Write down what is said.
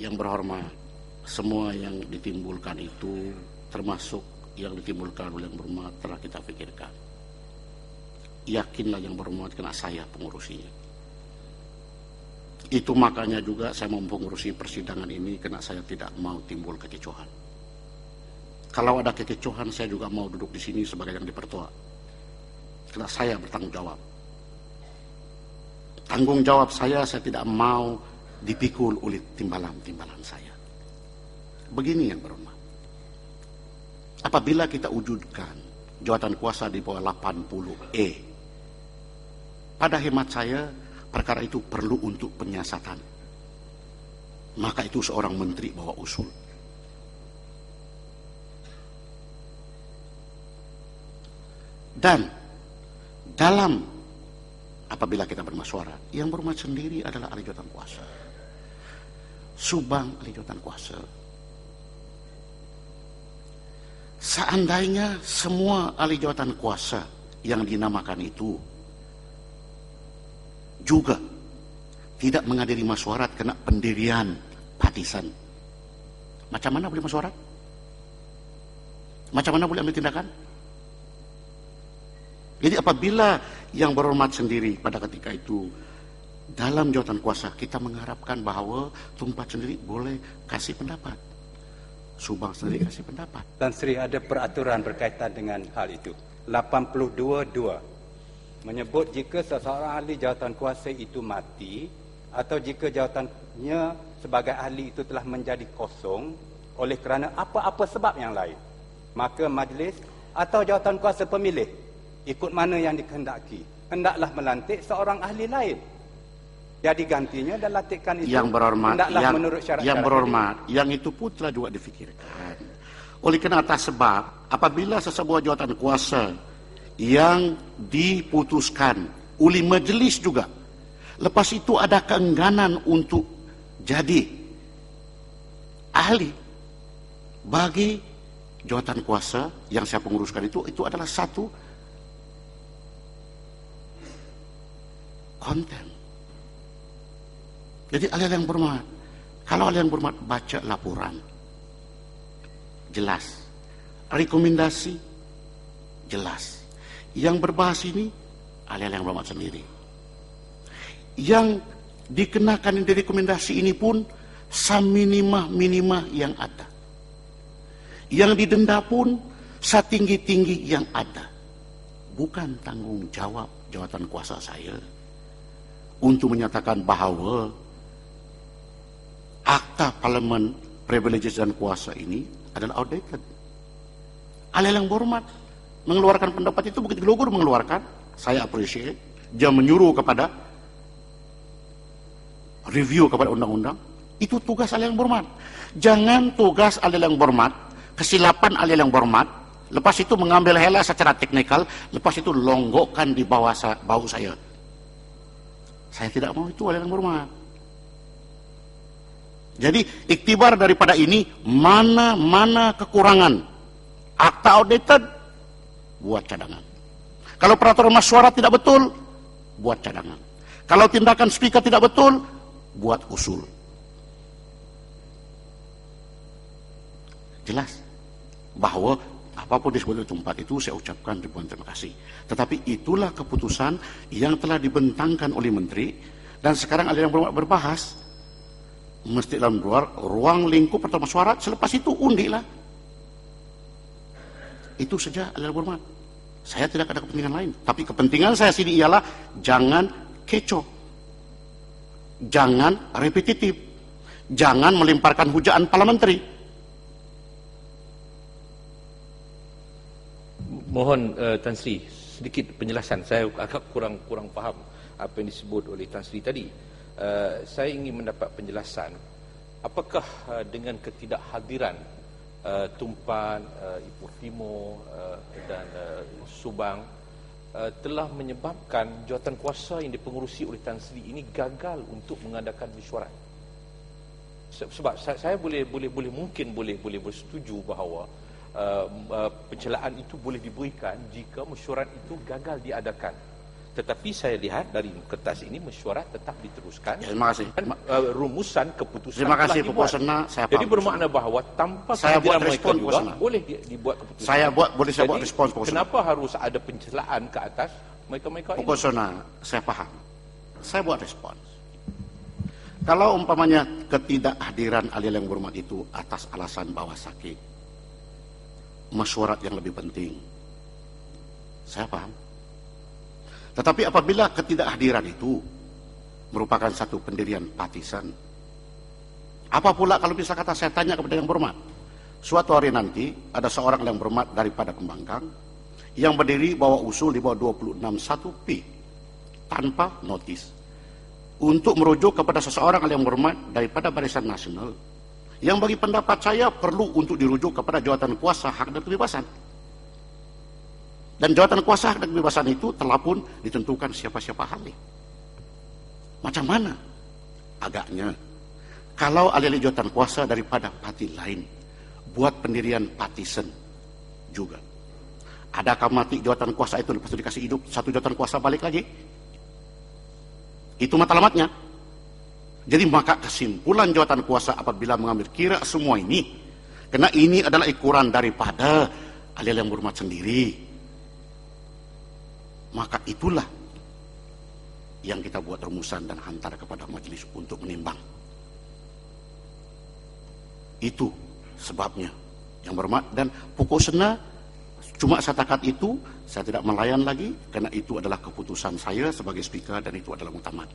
Yang berhormat, semua yang ditimbulkan itu termasuk yang ditimbulkan oleh yang berhormat telah kita pikirkan. Yakinlah yang berhormat kena saya pengurusinya. Itu makanya juga saya mau mengurusi persidangan ini karena saya tidak mau timbul kekecohan. Kalau ada kekecohan saya juga mau duduk di sini sebagai yang dipertua. Karena saya bertanggung jawab. Tanggung jawab saya tidak mau dipikul oleh timbalan-timbalan saya. Begini yang berhormat. Apabila kita wujudkan jawatan kuasa di bawah 80E, pada hemat saya perkara itu perlu untuk penyiasatan. Maka itu seorang menteri bawa usul. Dan dalam apabila kita bermusyawarah, yang berhormat sendiri adalah ahli jawatan kuasa. Subang ahli jawatan kuasa. Seandainya semua ahli jawatan kuasa yang dinamakan itu juga tidak menghadiri musyawarah kena pendirian partisan, macam mana boleh musyawarah? Macam mana boleh ambil tindakan? Jadi apabila yang berhormat sendiri pada ketika itu dalam jawatan kuasa, kita mengharapkan bahwa Tumpat sendiri boleh kasih pendapat, Subang sendiri kasih pendapat. Dan Sri ada peraturan berkaitan dengan hal itu. 82.2 menyebut jika seseorang ahli jawatan kuasa itu mati atau jika jawatannya sebagai ahli itu telah menjadi kosong oleh kerana apa-apa sebab yang lain, maka majlis atau jawatan kuasa pemilih ikut mana yang dikehendaki hendaklah melantik seorang ahli lain. Jadi gantinya dan lantikan itu yang berhormat, hendaklah menurut syarat-syarat yang berhormat, yang itu pun telah juga difikirkan. Oleh kerana atas sebab apabila sesebuah jawatan kuasa yang diputuskan oleh majelis juga, lepas itu ada keengganan untuk jadi ahli bagi jawatan kuasa yang saya penguruskan itu adalah satu konten. Jadi ahli yang berhormat, kalau ahli yang berhormat baca laporan jelas, rekomendasi jelas. Yang berbahas ini ahli yang berhormat sendiri. Yang dikenakan dari rekomendasi ini pun saminimah-minimah yang ada. Yang didenda pun setinggi-tinggi yang ada. Bukan tanggung jawab jawatan kuasa saya untuk menyatakan bahawa akta parlimen privileges dan kuasa ini adalah outdated. Ahli yang berhormat mengeluarkan pendapat itu begitu gelogur mengeluarkan, saya appreciate. Dia menyuruh kepada review kepada undang-undang, itu tugas ahli yang berhormat. Jangan tugas ahli yang berhormat, kesilapan ahli yang berhormat, lepas itu mengambil hela secara teknikal, lepas itu longgokkan di bawah bahu saya. Saya tidak mau itu ahli yang berhormat. Jadi iktibar daripada ini, mana kekurangan akta outdated, buat cadangan. Kalau peraturan masyarakat tidak betul, buat cadangan. Kalau tindakan speaker tidak betul, buat usul. Jelas bahwa apapun disebut tempat itu saya ucapkan ribuan terima kasih. Tetapi itulah keputusan yang telah dibentangkan oleh menteri, dan sekarang ada yang berbahas mesti dalam ruang lingkup pertemuan masyarakat. Selepas itu undilah. Itu saja adalah berhormat. Saya tidak ada kepentingan lain. Tapi kepentingan saya sini ialah jangan kecoh, jangan repetitif, jangan melemparkan hujaan parliamentary. Mohon Tan Sri sedikit penjelasan. Saya agak kurang faham apa yang disebut oleh Tan Sri tadi. Saya ingin mendapat penjelasan. Apakah dengan ketidakhadiran Tumpan, Ipoh Timur dan Subang telah menyebabkan jawatan kuasa yang dipengurusi oleh Tan Sri ini gagal untuk mengadakan mesyuarat? Sebab saya boleh setuju bahawa pencelaan itu boleh diberikan jika mesyuarat itu gagal diadakan. Tetapi saya lihat dari kertas ini mesyuarat tetap diteruskan. Ya, terima kasih. Dan rumusan keputusan Terima kasih telah Pupuk dibuat. Sena, saya Jadi paham. bermakna bahawa tanpa Saya buat kehadiran mereka respon, juga Pupuk Sena. boleh dibuat keputusan. Saya buat Jadi, respon Pupuk Sena. kenapa harus ada pencelaan ke atas mereka-mereka ini? Pupuk Sena, saya paham. Saya buat respon. Kalau umpamanya ketidakhadiran ahli yang berhormat itu atas alasan bawah sakit, mesyuarat yang lebih penting, saya paham. Tetapi apabila ketidakhadiran itu merupakan satu pendirian partisan, apa pula kalau bisa kata saya tanya kepada yang berhormat, suatu hari nanti ada seorang yang berhormat daripada Pembangkang yang berdiri bawa usul di bawah 261P tanpa notis untuk merujuk kepada seseorang yang berhormat daripada Barisan Nasional yang bagi pendapat saya perlu untuk dirujuk kepada jawatan kuasa hak dan kebebasan. Dan jawatan kuasa hak dan kebebasan itu telah pun ditentukan siapa-siapa ahli. Macam mana? Agaknya, kalau ahli jawatan kuasa daripada parti lain, buat pendirian partisan juga. Adakah mati jawatan kuasa itu lepas itu dikasih hidup, satu jawatan kuasa balik lagi? Itu matlamatnya. Jadi maka kesimpulan jawatan kuasa apabila mengambil kira semua ini, karena ini adalah ukuran daripada ahli yang berhormat sendiri, maka itulah yang kita buat rumusan dan hantar kepada majelis untuk menimbang. Itu sebabnya yang berhormat. Dan Pupuk Sena cuma setakat itu, saya tidak melayan lagi karena itu adalah keputusan saya sebagai speaker dan itu adalah muktamad.